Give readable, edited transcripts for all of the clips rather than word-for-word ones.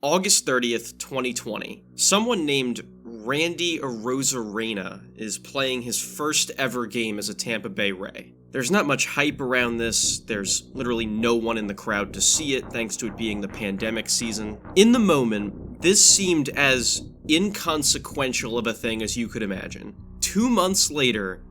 August 30th, 2020. Someone named Randy Arozarena is playing his first ever game as a Tampa Bay Ray. There's not much hype around this, there's literally no one in the crowd to see it thanks to it being the pandemic season. In the moment, this seemed as inconsequential of a thing as you could imagine. 2 months later,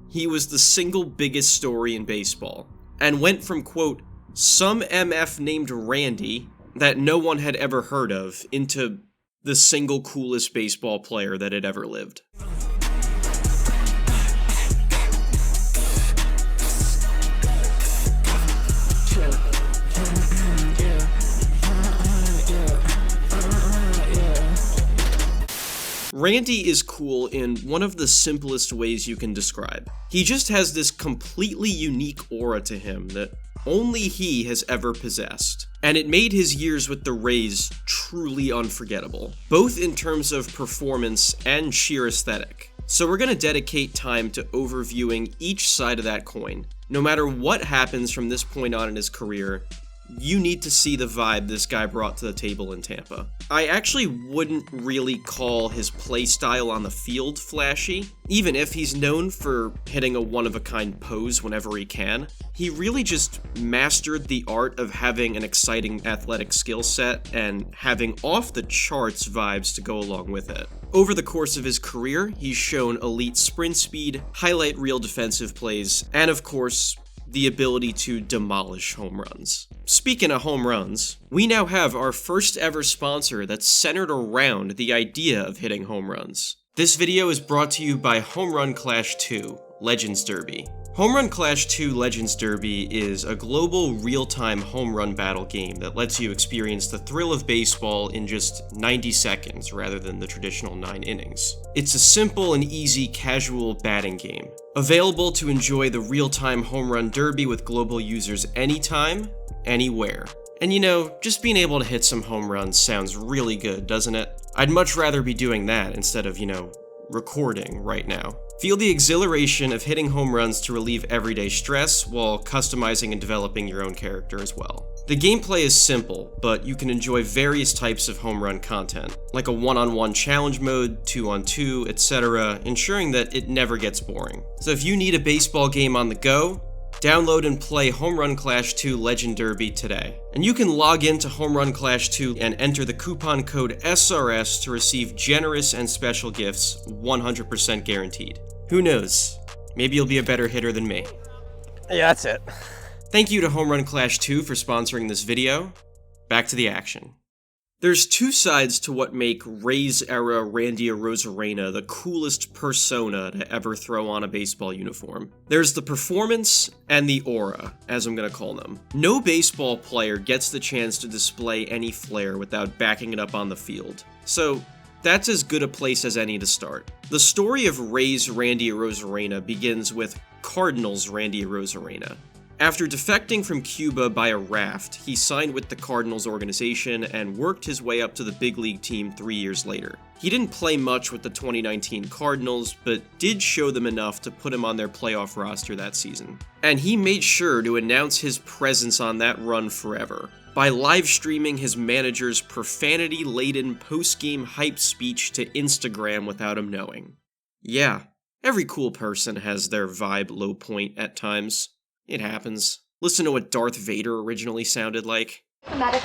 he was the single biggest story in baseball, and went from, quote, some MF named Randy that no one had ever heard of, into the single coolest baseball player that had ever lived. Randy is cool in one of the simplest ways you can describe. He just has this completely unique aura to him that only he has ever possessed, and it made his years with the Rays truly unforgettable, both in terms of performance and sheer aesthetic. So we're going to dedicate time to overviewing each side of that coin. No matter what happens from this point on in his career, you need to see the vibe this guy brought to the table in Tampa. I actually wouldn't really call his play style on the field flashy, even if he's known for hitting a one-of-a-kind pose whenever he can. He really just mastered the art of having an exciting athletic skill set and having off-the-charts vibes to go along with it. Over the course of his career, he's shown elite sprint speed, highlight reel defensive plays, and of course, the ability to demolish home runs. Speaking of home runs, we now have our first ever sponsor that's centered around the idea of hitting home runs. This video is brought to you by Home Run Clash 2 Legends Derby. Home Run Clash 2 Legends Derby is a global real-time home run battle game that lets you experience the thrill of baseball in just 90 seconds rather than the traditional 9 innings. It's a simple and easy casual batting game, available to enjoy the real-time home run derby with global users anytime, anywhere. And you know, just being able to hit some home runs sounds really good, doesn't it? I'd much rather be doing that instead of, recording right now. Feel the exhilaration of hitting home runs to relieve everyday stress while customizing and developing your own character as well. The gameplay is simple, but you can enjoy various types of home run content, like a one-on-one challenge mode, 2-on-2, etc., ensuring that it never gets boring. So if you need a baseball game on the go, download and play Home Run Clash 2 Legend Derby today. And you can log into Home Run Clash 2 and enter the coupon code SRS to receive generous and special gifts, 100% guaranteed. Who knows? Maybe you'll be a better hitter than me. Yeah, that's it. Thank you to Home Run Clash 2 for sponsoring this video. Back to the action. There's two sides to what make Rays-era Randy Arozarena the coolest persona to ever throw on a baseball uniform. There's the performance and the aura, as I'm gonna call them. No baseball player gets the chance to display any flair without backing it up on the field. So, that's as good a place as any to start. The story of Rays Randy Arozarena begins with Cardinals Randy Arozarena. After defecting from Cuba by a raft, he signed with the Cardinals organization and worked his way up to the big league team 3 years later. He didn't play much with the 2019 Cardinals, but did show them enough to put him on their playoff roster that season. And he made sure to announce his presence on that run forever, by live streaming his manager's profanity-laden post-game hype speech to Instagram without him knowing. Yeah, every cool person has their vibe low point at times. It happens. Listen to what Darth Vader originally sounded like.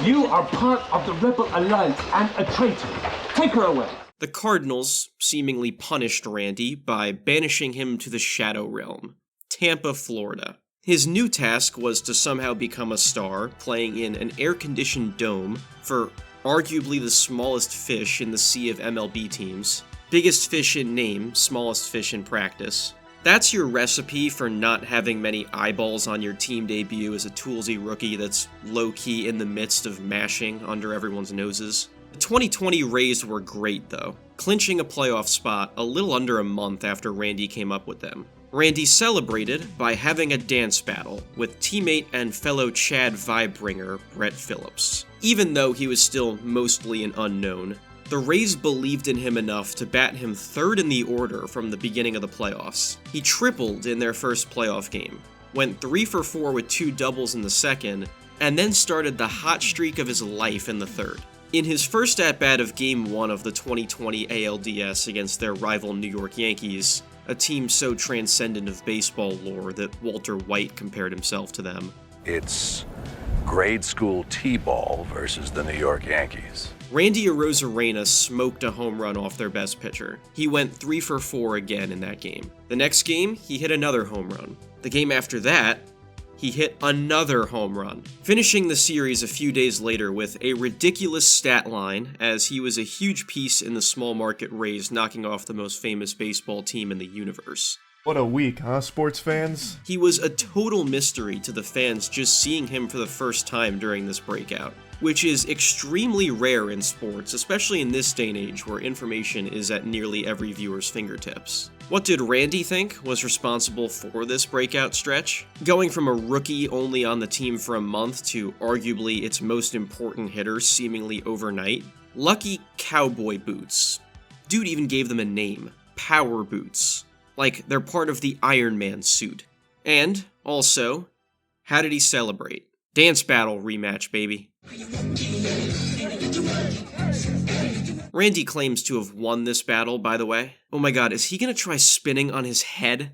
You are part of the Rebel Alliance and a traitor. Take her away. The Cardinals seemingly punished Randy by banishing him to the Shadow Realm, Tampa, Florida. His new task was to somehow become a star, playing in an air-conditioned dome for arguably the smallest fish in the sea of MLB teams. Biggest fish in name, smallest fish in practice. That's your recipe for not having many eyeballs on your team debut as a toolsy rookie that's low-key in the midst of mashing under everyone's noses. The 2020 Rays were great, though, clinching a playoff spot a little under a month after Randy came up with them. Randy celebrated by having a dance battle with teammate and fellow Chad vibe bringer Brett Phillips. Even though he was still mostly an unknown, the Rays believed in him enough to bat him third in the order from the beginning of the playoffs. He tripled in their first playoff game, went 3 for 4 with 2 doubles in the second, and then started the hot streak of his life in the third. In his first at-bat of Game 1 of the 2020 ALDS against their rival New York Yankees, a team so transcendent of baseball lore that Walter White compared himself to them. It's grade school T-ball versus the New York Yankees. Randy Arozarena smoked a home run off their best pitcher. He went 3 for 4 again in that game. The next game, he hit another home run. The game after that, he hit another home run, finishing the series a few days later with a ridiculous stat line, as he was a huge piece in the small market Rays knocking off the most famous baseball team in the universe. What a week, huh, sports fans? He was a total mystery to the fans just seeing him for the first time during this breakout, which is extremely rare in sports, especially in this day and age where information is at nearly every viewer's fingertips. What did Randy think was responsible for this breakout stretch? Going from a rookie only on the team for a month to arguably its most important hitter seemingly overnight? Lucky cowboy boots. Dude even gave them a name, Power Boots. Like they're part of the Iron Man suit. And, also, how did he celebrate? Dance battle rematch, baby. Randy claims to have won this battle, by the way. Oh my god, is he gonna try spinning on his head?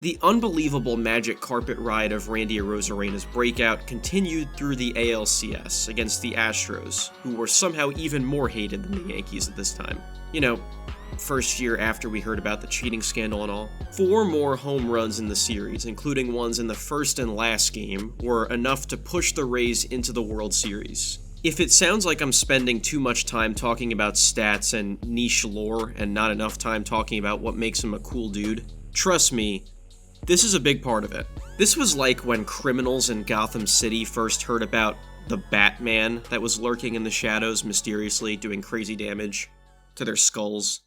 The unbelievable magic carpet ride of Randy Arozarena's breakout continued through the ALCS against the Astros, who were somehow even more hated than the Yankees at this time. You know, first year after we heard about the cheating scandal and all. 4 more home runs in the series, including ones in the first and last game, were enough to push the Rays into the World Series. If it sounds like I'm spending too much time talking about stats and niche lore and not enough time talking about what makes him a cool dude, trust me, this is a big part of it. This was like when criminals in Gotham City first heard about the Batman that was lurking in the shadows mysteriously doing crazy damage to their skulls.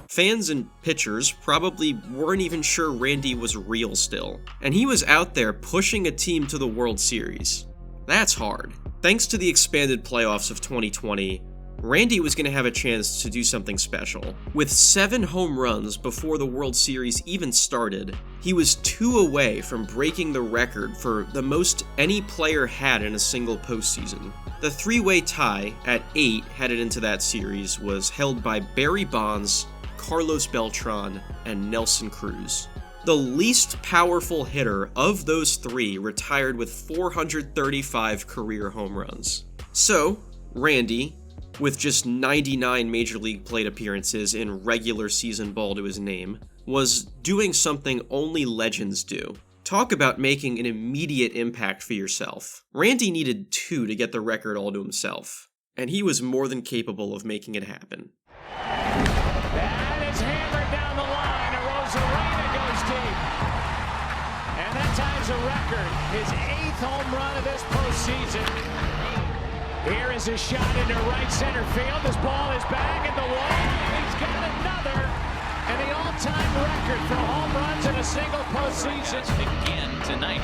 Fans and pitchers probably weren't even sure Randy was real still, and he was out there pushing a team to the World Series. That's hard. Thanks to the expanded playoffs of 2020, Randy was going to have a chance to do something special. With 7 home runs before the World Series even started, he was 2 away from breaking the record for the most any player had in a single postseason. The 3-way tie at 8 headed into that series was held by Barry Bonds, Carlos Beltran, and Nelson Cruz. The least powerful hitter of those 3 retired with 435 career home runs. So, Randy, with just 99 Major League plate appearances in regular season ball to his name, was doing something only legends do. Talk about making an immediate impact for yourself. Randy needed 2 to get the record all to himself, and he was more than capable of making it happen. That is hammered down the line. Arozarena goes deep. And that ties a record. His 8th home run of this postseason. Here is a shot into right center field. This ball is back at the wall. He's got another. And the all-time record for home runs in a single postseason. Again tonight.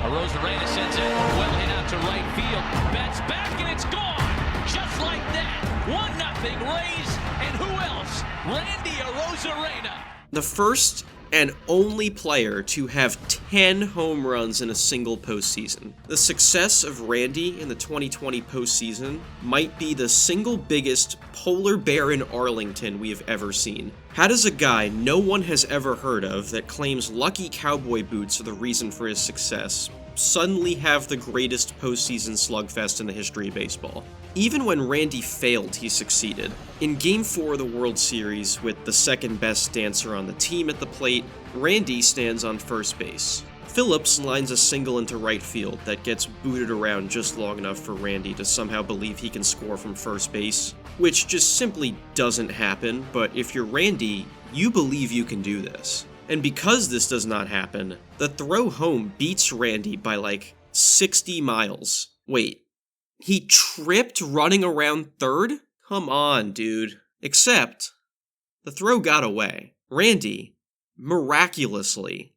Arozarena sends it well hit out to right field. Bats back and it's gone. Just like that. 1-0 Rays. And who else? Randy Arozarena. The first and only player to have 10 home runs in a single postseason. The success of Randy in the 2020 postseason might be the single biggest polar bear in Arlington we have ever seen. How does a guy no one has ever heard of that claims lucky cowboy boots are the reason for his success suddenly have the greatest postseason slugfest in the history of baseball? Even when Randy failed, he succeeded. In Game 4 of the World Series, with the second best dancer on the team at the plate, Randy stands on first base. Phillips lines a single into right field that gets booted around just long enough for Randy to somehow believe he can score from first base, which just simply doesn't happen, but if you're Randy, you believe you can do this. And because this does not happen, the throw home beats Randy by like 60 miles. Wait, he tripped running around third? Come on, dude. Except, the throw got away. Randy, miraculously,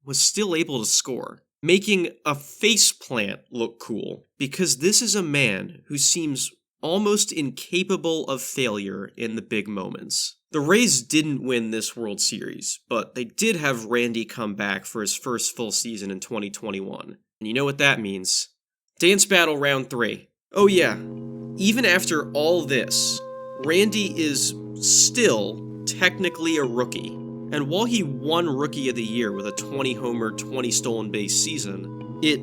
was still able to score, making a faceplant look cool, because this is a man who seems almost incapable of failure in the big moments. The Rays didn't win this World Series, but they did have Randy come back for his first full season in 2021. And you know what that means. Dance Battle Round 3. Oh yeah, even after all this, Randy is still technically a rookie. And while he won Rookie of the Year with a 20-homer, 20-stolen-base season, it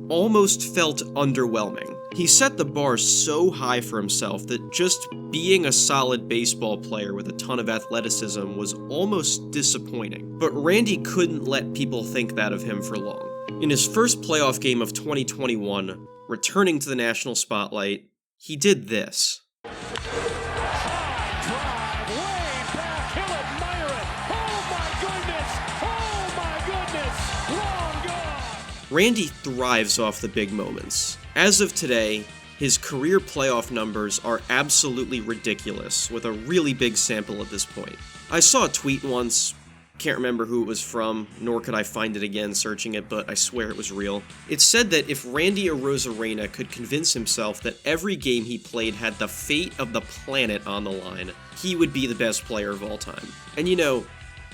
almost felt underwhelming. He set the bar so high for himself that just being a solid baseball player with a ton of athleticism was almost disappointing. But Randy couldn't let people think that of him for long. In his first playoff game of 2021, returning to the national spotlight, he did this. Randy thrives off the big moments. As of today, his career playoff numbers are absolutely ridiculous, with a really big sample at this point. I saw a tweet once, can't remember who it was from, nor could I find it again searching it, but I swear it was real. It said that if Randy Arozarena could convince himself that every game he played had the fate of the planet on the line, he would be the best player of all time. And you know,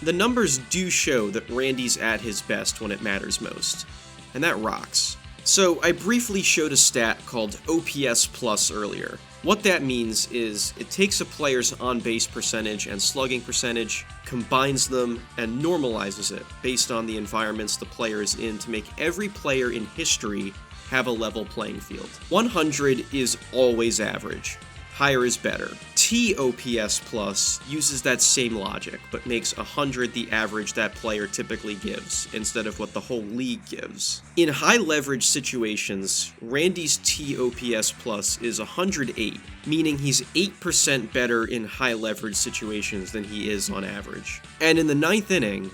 the numbers do show that Randy's at his best when it matters most. And that rocks. So I briefly showed a stat called OPS Plus earlier. What that means is it takes a player's on-base percentage and slugging percentage, combines them, and normalizes it based on the environments the player is in to make every player in history have a level playing field. 100 is always average. Higher is better. TOPS Plus uses that same logic, but makes 100 the average that player typically gives, instead of what the whole league gives. In high leverage situations, Randy's TOPS Plus is 108, meaning he's 8% better in high leverage situations than he is on average. And in the 9th inning,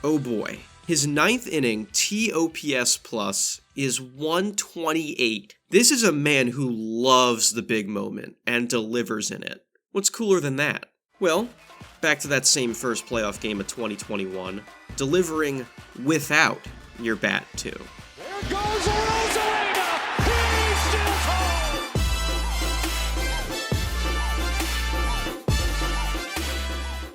oh boy, his 9th inning TOPS Plus is 128. This is a man who loves the big moment and delivers in it. What's cooler than that? Well, back to that same first playoff game of 2021, delivering without your bat too. There goes Arozarena! He's still home!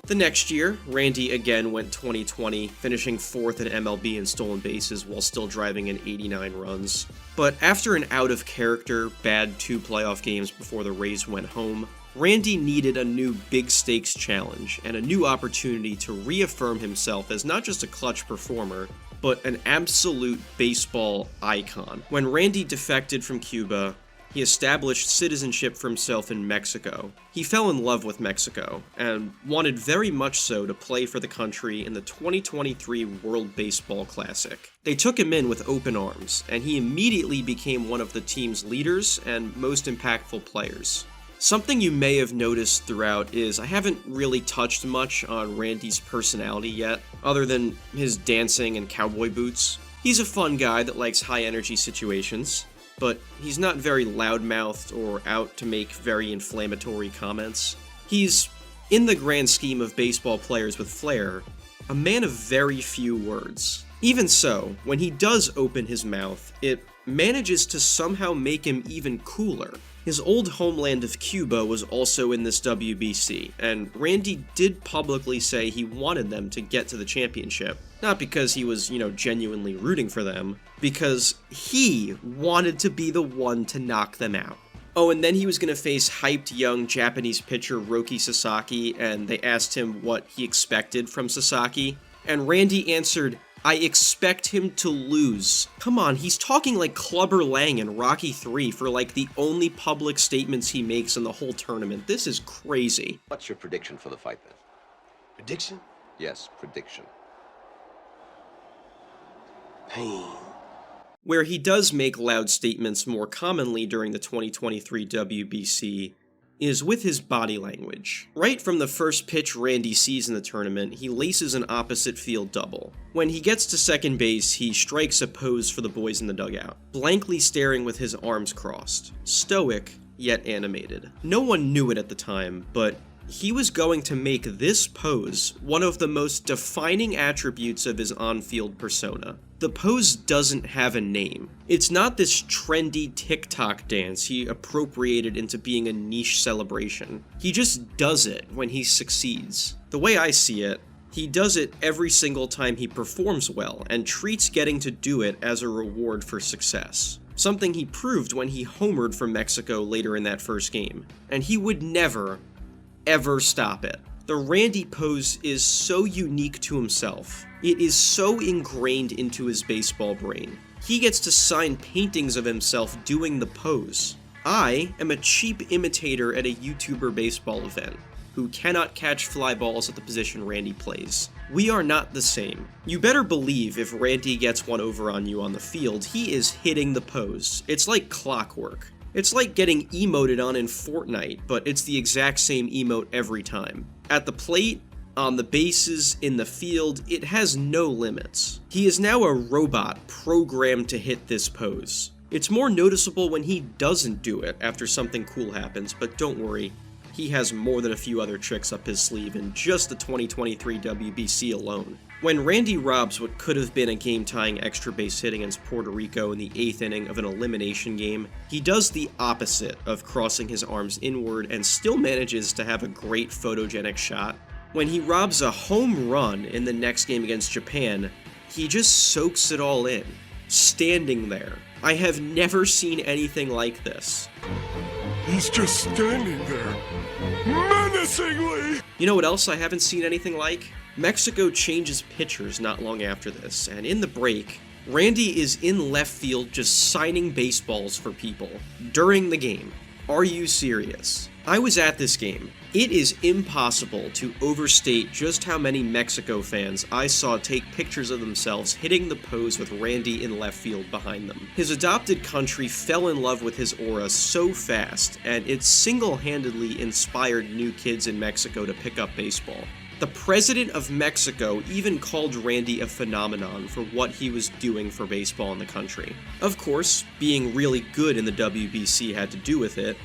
The next year, Randy again went 2020, finishing 4th in MLB in stolen bases while still driving in 89 runs. But after an out-of-character, bad 2 playoff games before the Rays went home, Randy needed a new big-stakes challenge and a new opportunity to reaffirm himself as not just a clutch performer, but an absolute baseball icon. When Randy defected from Cuba, he established citizenship for himself in Mexico. He fell in love with Mexico, and wanted very much so to play for the country in the 2023 World Baseball Classic. They took him in with open arms, and he immediately became one of the team's leaders and most impactful players. Something you may have noticed throughout is I haven't really touched much on Randy's personality yet, other than his dancing and cowboy boots. He's a fun guy that likes high-energy situations, but he's not very loudmouthed or out to make very inflammatory comments. He's, in the grand scheme of baseball players with flair, a man of very few words. Even so, when he does open his mouth, it manages to somehow make him even cooler. His old homeland of Cuba was also in this WBC, and Randy did publicly say he wanted them to get to the championship. Not because he was, genuinely rooting for them, because he wanted to be the one to knock them out. Oh, and then he was going to face hyped young Japanese pitcher Roki Sasaki, and they asked him what he expected from Sasaki, and Randy answered, "I expect him to lose." Come on, he's talking like Clubber Lang in Rocky 3 for like the only public statements he makes in the whole tournament. This is crazy. What's your prediction for the fight then? Prediction? Yes, prediction. Pain. Where he does make loud statements more commonly during the 2023 WBC is with his body language. Right from the first pitch Randy sees in the tournament, he laces an opposite field double. When he gets to second base, he strikes a pose for the boys in the dugout, blankly staring with his arms crossed, stoic yet animated. No one knew it at the time, but he was going to make this pose one of the most defining attributes of his on-field persona. The pose doesn't have a name. It's not this trendy TikTok dance he appropriated into being a niche celebration. He just does it when he succeeds. The way I see it, he does it every single time he performs well, and treats getting to do it as a reward for success. Something he proved when he homered for Mexico later in that first game. And he would never, ever stop it. The Randy pose is so unique to himself. It is so ingrained into his baseball brain. He gets to sign paintings of himself doing the pose. I am a cheap imitator at a YouTuber baseball event who cannot catch fly balls at the position Randy plays. We are not the same. You better believe if Randy gets one over on you on the field, he is hitting the pose. It's like clockwork. It's like getting emoted on in Fortnite, but it's the exact same emote every time. At the plate, on the bases, in the field, it has no limits. He is now a robot programmed to hit this pose. It's more noticeable when he doesn't do it after something cool happens, but don't worry, he has more than a few other tricks up his sleeve in just the 2023 WBC alone. When Randy robs what could have been a game-tying extra base hit against Puerto Rico in the 8th inning of an elimination game, he does the opposite of crossing his arms inward and still manages to have a great photogenic shot. When he robs a home run in the next game against Japan, he just soaks it all in, standing there. I have never seen anything like this. He's just standing there, menacingly! You know what else I haven't seen anything like? Mexico changes pitchers not long after this, and in the break, Randy is in left field just signing baseballs for people during the game. Are you serious? I was at this game. It is impossible to overstate just how many Mexico fans I saw take pictures of themselves hitting the pose with Randy in left field behind them. His adopted country fell in love with his aura so fast, and it single-handedly inspired new kids in Mexico to pick up baseball. The president of Mexico even called Randy a phenomenon for what he was doing for baseball in the country. Of course, being really good in the WBC had to do with it.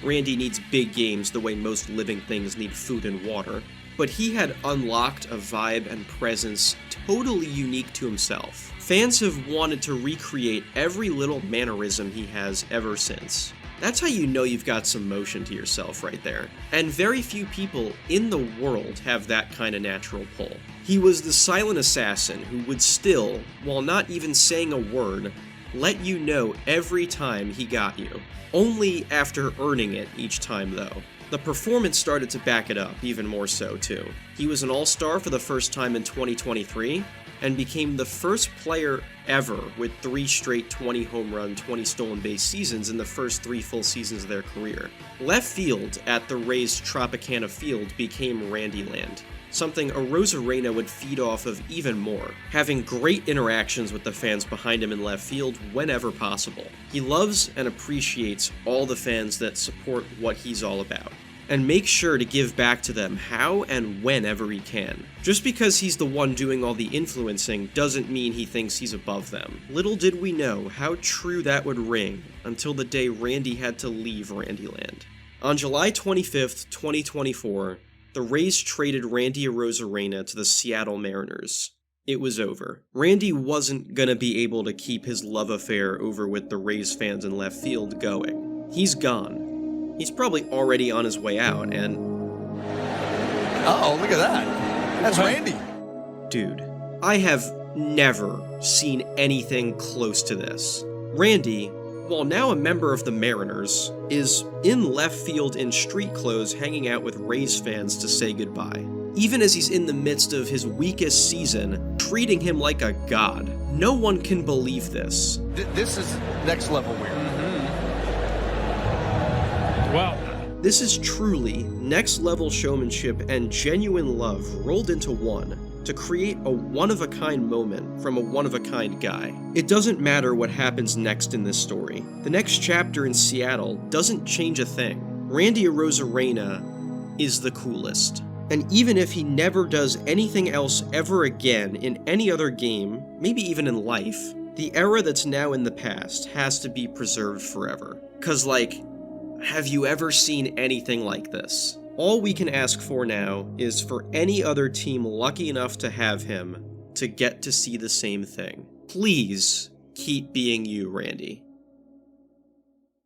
Randy needs big games the way most living things need food and water, but he had unlocked a vibe and presence totally unique to himself. Fans have wanted to recreate every little mannerism he has ever since. That's how you know you've got some motion to yourself right there. And very few people in the world have that kind of natural pull. He was the silent assassin who would still, while not even saying a word, let you know every time he got you. Only after earning it each time though. The performance started to back it up even more so too. He was an all-star for the first time in 2023, and became the first player ever with 3 straight 20 home run, 20 stolen base seasons in the first 3 full seasons of their career. Left field at the Rays' Tropicana Field became Randyland, something Arozarena would feed off of even more, having great interactions with the fans behind him in left field whenever possible. He loves and appreciates all the fans that support what he's all about, and makes sure to give back to them how and whenever he can. Just because he's the one doing all the influencing doesn't mean he thinks he's above them. Little did we know how true that would ring until the day Randy had to leave Randyland. On July 25th, 2024, the Rays traded Randy Arozarena to the Seattle Mariners. It was over. Randy wasn't gonna be able to keep his love affair over with the Rays fans in left field going. He's gone. He's probably already on his way out, and... Uh-oh, look at that. That's Randy. Dude, I have never seen anything close to this. Randy, while now a member of the Mariners, is in left field in street clothes hanging out with Rays fans to say goodbye. Even as he's in the midst of his weakest season, treating him like a god. No one can believe this. This is next level weird. Well, this is truly next-level showmanship and genuine love rolled into one to create a one-of-a-kind moment from a one-of-a-kind guy. It doesn't matter what happens next in this story. The next chapter in Seattle doesn't change a thing. Randy Arozarena is the coolest. And even if he never does anything else ever again in any other game, maybe even in life, the era that's now in the past has to be preserved forever. 'Cause like, have you ever seen anything like this? all we can ask for now is for any other team lucky enough to have him to get to see the same thing. Please keep being you, Randy.